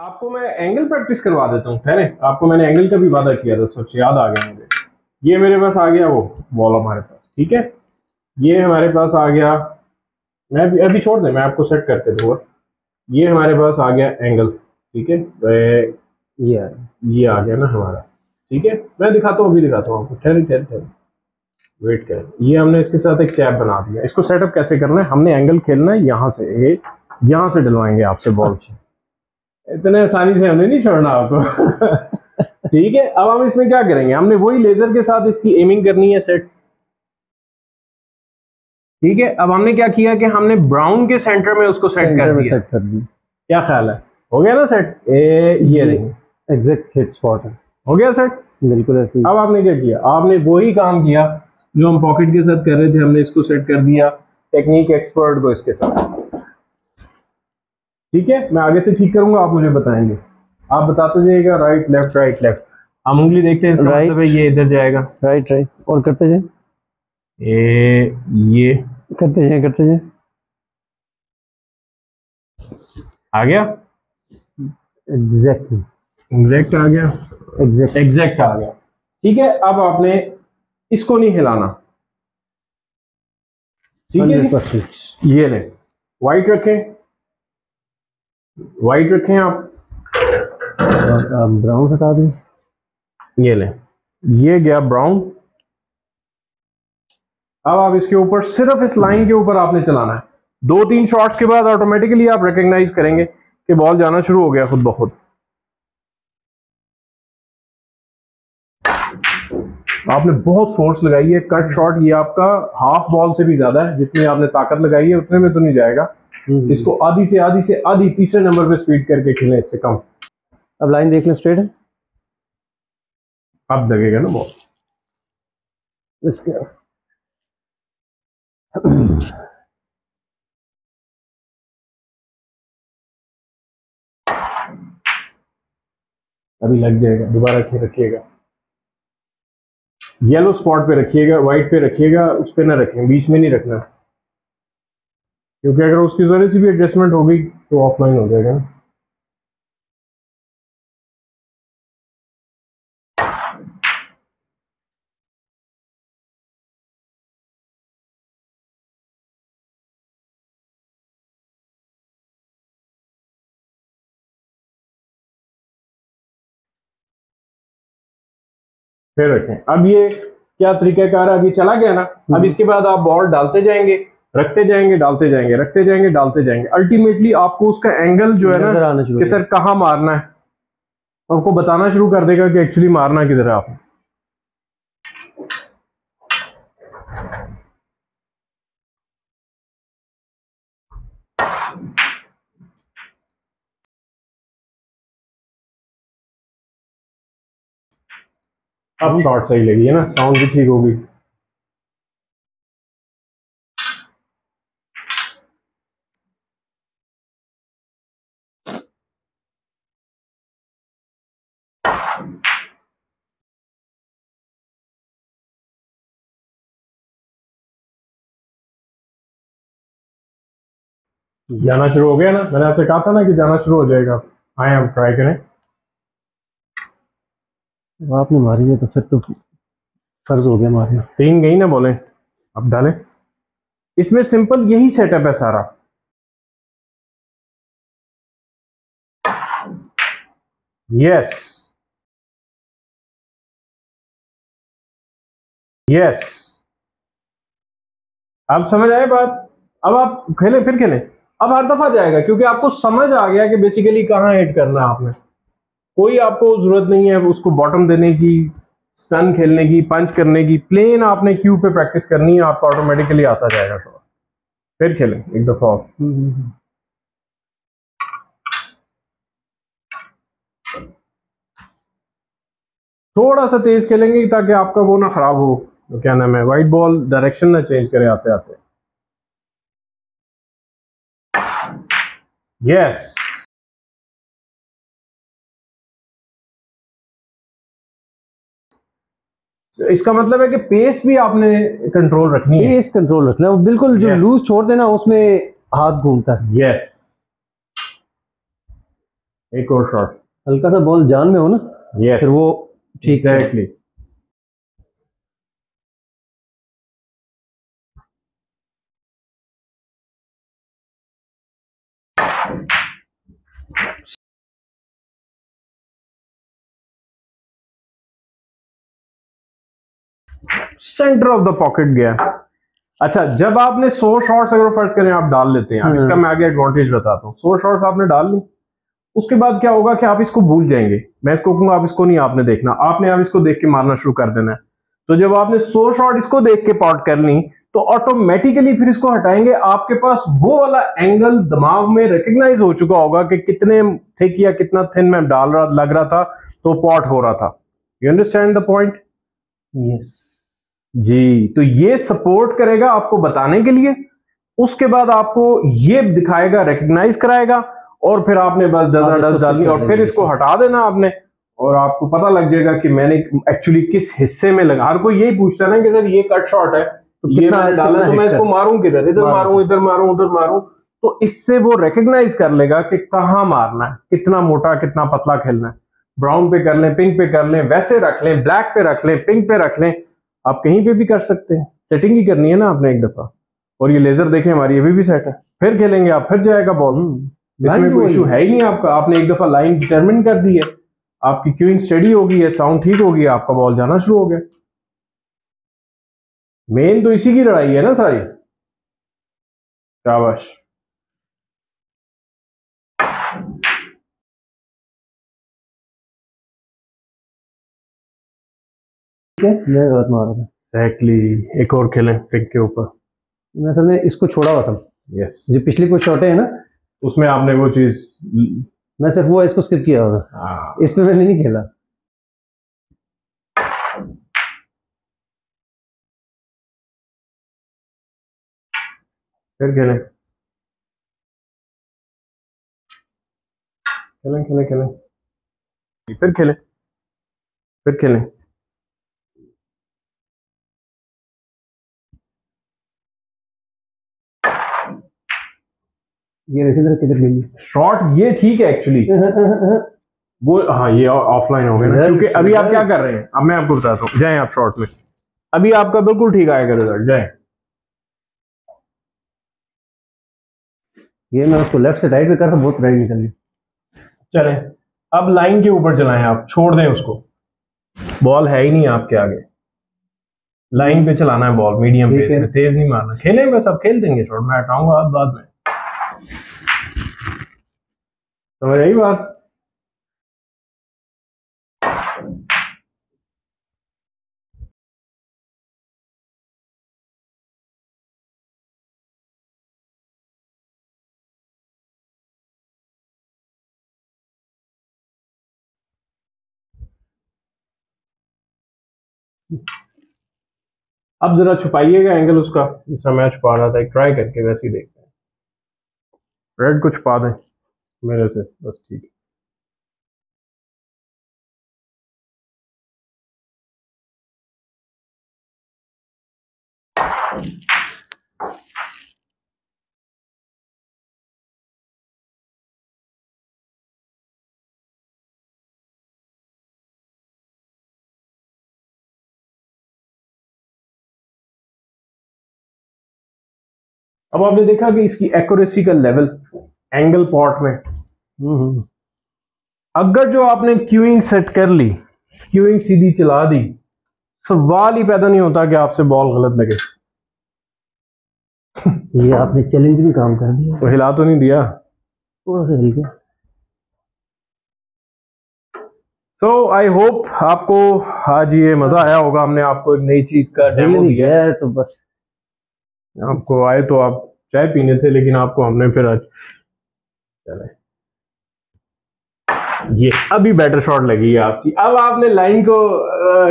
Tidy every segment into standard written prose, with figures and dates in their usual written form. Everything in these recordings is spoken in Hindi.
आपको मैं एंगल प्रैक्टिस करवा देता हूँ। ठहरे, आपको मैंने एंगल का भी वादा किया था, सच याद आ गया मुझे। ये मेरे पास आ गया वो बॉल हमारे पास, ठीक है। ये हमारे पास आ गया, मैं अभी छोड़ दें, मैं आपको सेट करके दूंगा। ये हमारे पास आ गया एंगल, ठीक है। ये आ गया ना हमारा, ठीक है। मैं दिखाता हूँ, अभी दिखाता हूँ आपको। ठहरे ठहरे ठहरे, वेट करें। ये हमने इसके साथ एक चैप बना दिया। इसको सेटअप कैसे करना है, हमने एंगल खेलना है यहाँ से, ये यहाँ से डलवाएंगे आपसे बॉल। इतने आसानी से हमने नहीं छोड़ना आपको। ठीक है, अब हम इसमें क्या करेंगे, हमने वही लेजर के साथ इसकी एमिंग करनी है सेट। ठीक है, अब हमने क्या किया कि हमने ब्राउन के सेंटर में उसको सेट कर दिया। क्या ख्याल है, हो गया ना सेट? ये नहीं एग्जैक्ट हिट स्पॉट है, हो गया सेट, बिल्कुल ऐसे। अब आपने क्या किया, आपने वही काम किया जो हम पॉकेट के साथ कर रहे थे। हमने इसको सेट कर दिया टेक्निक एक्सपर्ट को इसके साथ। ठीक है, मैं आगे से ठीक करूंगा, आप मुझे बताएंगे, आप बताते जाइएगा राइट लेफ्ट राइट लेफ्ट। हम उंगली देखते हैं, इसका मतलब है ये इधर जाएगा। राइट राइट, और करते जाए, ये करते जाए करते जाए। आ गया एग्जैक्टली, एग्जैक्ट आ गया, एग्जैक्ट आ गया। ठीक है, अब आपने इसको नहीं हिलाना, ठीक है। ये ले, वाइट रखें, वाइट रखें आप, ब्राउन हटा दें। ये ले, ये गया ब्राउन। अब आप इसके ऊपर सिर्फ इस लाइन के ऊपर आपने चलाना है। 2-3 शॉट्स के बाद ऑटोमेटिकली आप रिकॉग्नाइज करेंगे कि बॉल जाना शुरू हो गया खुद ब खुद। आपने बहुत फोर्स लगाई है, कट शॉट ये आपका हाफ बॉल से भी ज्यादा है। जितनी आपने ताकत लगाई है उतने में तो नहीं जाएगा। इसको आधी से आधी से आधी तीसरे नंबर पे स्पीड करके खेलें, इससे कम। अब लाइन देख लें, स्ट्रेट है, अब लगेगा ना बॉल। इसके अभी लग जाएगा, दोबारा रखिएगा। येलो स्पॉट पे रखिएगा, व्हाइट पे रखिएगा, उस पे ना रखें, बीच में नहीं रखना, क्योंकि अगर उसकी जरा सी भी एडजस्टमेंट हो गई तो ऑफलाइन हो जाएगा ना। फिर रखें। अब ये क्या तरीकाकार है, अभी चला गया ना। अब इसके बाद आप बॉल डालते जाएंगे, रखते जाएंगे, डालते जाएंगे, रखते जाएंगे, डालते जाएंगे। अल्टीमेटली आपको उसका एंगल जो है ना कि सर कहाँ मारना है, आपको बताना शुरू कर देगा कि एक्चुअली मारना किधर है आपने। अब शॉट सही लगी है ना, साउंड भी ठीक होगी। जाना शुरू हो गया ना, मैंने आपसे कहा था ना कि जाना शुरू हो जाएगा। आए हम ट्राई करें। आपने मारी है तो फिर तो फर्ज हो गया मारना। 3 गई ना बोले, अब डालें। इसमें सिंपल यही सेटअप है सारा। यस यस, अब समझ आए बात। अब आप खेलें, फिर खेलें। अब हर दफा जाएगा, क्योंकि आपको समझ आ गया कि बेसिकली कहाँ हिट करना है आपने। कोई आपको जरूरत नहीं है उसको बॉटम देने की, स्टन खेलने की, पंच करने की। प्लेन आपने क्यू पे प्रैक्टिस करनी है, आपको ऑटोमेटिकली आता जाएगा थोड़ा। फिर खेलें एक दफा और। थोड़ा सा तेज खेलेंगे ताकि आपका वो ना खराब हो, तो क्या नाम है, वाइट बॉल डायरेक्शन ना चेंज करे आते आते। यस, इसका मतलब है कि पेस भी आपने कंट्रोल रखनी है। पेस कंट्रोल रखना है, बिल्कुल। जो लूज छोड़ देना उसमें हाथ घूमता है। यस, एक और शॉट। हल्का सा बॉल जान में हो ना, यस फिर वो ठीक है। Exactly. Centre of the pocket गया। अच्छा, जब आपने 100 शॉट्स अगर फर्ज करें आप डाल लेते हैं, अब इसका मैं आगे एडवांटेज बताता हूँ। 100 शॉट्स आपने डाल ली, उसके बाद क्या होगा कि आप इसको भूल जाएंगे। मैं इसको कहूंगा आप इसको नहीं आपने देखना, आपने आप इसको देख के मारना शुरू कर देना है। तो जब आपने 100 शॉट इसको देख के पॉट कर ली, तो ऑटोमेटिकली फिर इसको हटाएंगे, आपके पास वो वाला एंगल दिमाग में रिकग्नाइज हो चुका होगा कि कितने थिक या कितना थिन में डाल रहा लग रहा था, तो पॉट हो रहा था। You understand the point? Yes जी, तो ये सपोर्ट करेगा आपको बताने के लिए, उसके बाद आपको ये दिखाएगा, रिकग्नाइज कराएगा, और फिर आपने बस डज डालनी और फिर इसको हटा देना आपने, और आपको पता लग जाएगा कि मैंने एक्चुअली किस हिस्से में लगा। हर कोई यही पूछता है ना कि सर ये कट शॉट है, तो ये मैंने डाला, तो मैं इसको मारूं किधर, इधर मारूं, इधर मारूं, उधर मारूं। तो इससे वो रिकग्नाइज कर लेगा कि कहाँ मारना है, कितना मोटा कितना पतला खेलना है। ब्राउन पे कर लें, पिंक पे कर लें, वैसे रख लें, ब्लैक पे रख लें, पिंक पे रख लें, आप कहीं पे भी कर सकते हैं। सेटिंग ही करनी है ना आपने एक दफा। और ये लेजर देखें हमारी अभी भी सेट है, फिर खेलेंगे आप, फिर जाएगा बॉल। इसमें कोई इशू है ही नहीं आपका, आपने एक दफा लाइन डिटरमिन कर दी है, आपकी क्यूइंग स्टडी हो गई है, साउंड ठीक हो गया, आपका बॉल जाना शुरू हो गया। मेन तो इसी की लड़ाई है ना सारी। शाबाश। मैं गलत मार रहा था। एग्जैक्टली, एक और खेलें पिक के ऊपर। मैं असल में इसको छोड़ा हुआ था। यस, जो पिछली कुछ शॉट है ना, उसमें आपने वो चीज, मैं सिर्फ वो इसको स्किप किया हुआ था, इसमें मैंने नहीं खेला। फिर खेलें, खेलें खेलें खेलें, फिर खेलें, फिर खेलें। ये रिसीवर किधर गई? शॉट ये ठीक है एक्चुअली, वो हाँ ये ऑफलाइन हो गया ना, क्योंकि अभी आप क्या कर रहे हैं, अब मैं आपको बताता हूँ। जाएं आप शॉट में, अभी आपका बिल्कुल ठीक आएगा रिजल्ट, जाएं। ये मैं उसको लेफ्ट से राइट में कर रहा था, बहुत राइट निकल गई। चलें, अब लाइन के ऊपर चलाएं, आप छोड़ दें उसको, बॉल है ही नहीं आपके आगे, लाइन पे चलाना है बॉल, मीडियम पेस में, तेज नहीं मारना। खेलें बस, अब खेल देंगे शॉट, मैं हटाऊंगा बाद में। समझ आई बात? अब जरा छुपाइएगा एंगल उसका, जिस तरह मैं छुपा रहा था, एक ट्राई करके वैसे ही देखते हैं। रेड को छुपा दें मेरे से, बस ठीक है। अब आपने देखा कि इसकी एक्यूरेसी का लेवल एंगल पॉट में, अगर जो आपने क्यूइंग सेट कर ली, क्यूइंग सीधी चला दी, सवाल ही पैदा नहीं होता कि आपसे बॉल गलत लगे। ये आपने चैलेंज भी काम कर दिया। तो हिला तो नहीं दिया, थोड़ा सा हिल गया। सो आई होप आपको आज ये मजा आया होगा, हमने आपको एक नई चीज का डेमो दिया है। तो बस आपको आए तो आप चाय पीने थे, लेकिन आपको हमने फिर आज, चले ये अभी बेटर शॉट लगी है आपकी। अब आपने लाइन को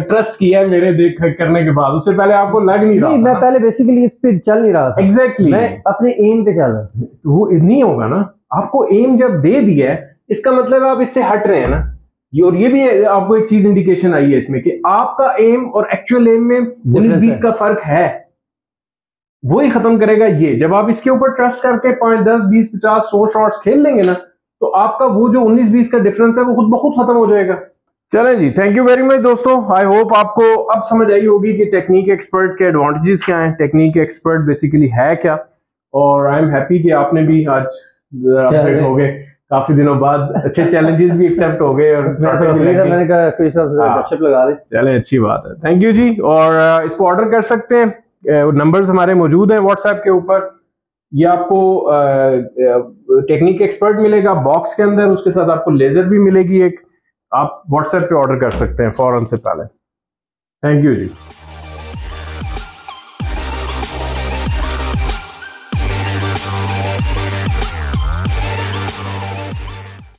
ट्रस्ट किया है मेरे देख करने के बाद, उससे पहले आपको लग नहीं रहा। मैं पहले बेसिकली इस पे चल नहीं रहा था। एग्जैक्टली, मैं अपने एम पे चल रहा था। वो नहीं होगा ना, आपको एम जब दे दिया है, इसका मतलब आप इससे हट रहे हैं ना। और ये भी आपको एक चीज इंडिकेशन आई है इसमें कि आपका एम और एक्चुअल एम में 19-20 का फर्क है, वो ही खत्म करेगा ये। जब आप इसके ऊपर ट्रस्ट करके 5, 10, 20, 50, 100 शॉट्स खेल लेंगे ना, तो आपका वो जो 19-20 का डिफरेंस है वो खुद ब खुद खत्म हो जाएगा। चलें जी, थैंक यू वेरी मच दोस्तों। आई होप आपको अब समझ आई होगी कि टेक्निक एक्सपर्ट के एडवांटेजेस क्या हैं, टेक्निक एक्सपर्ट बेसिकली है क्या। और आई एम हैप्पी कि आपने भी आज अपडेट हो गए काफी दिनों बाद, अच्छे चैलेंजेस भी एक्सेप्ट हो गए और मैंने कहा कोई साहब से गपशप लगा ले। चलें, अच्छी बात है, थैंक यू जी। और इसको ऑर्डर कर सकते हैं, नंबर्स हमारे मौजूद हैं व्हाट्सएप के ऊपर। ये आपको टेक्निक एक्सपर्ट मिलेगा बॉक्स के अंदर, उसके साथ आपको लेजर भी मिलेगी एक। आप व्हाट्सएप पे ऑर्डर कर सकते हैं फौरन से पहले। Thank you ji.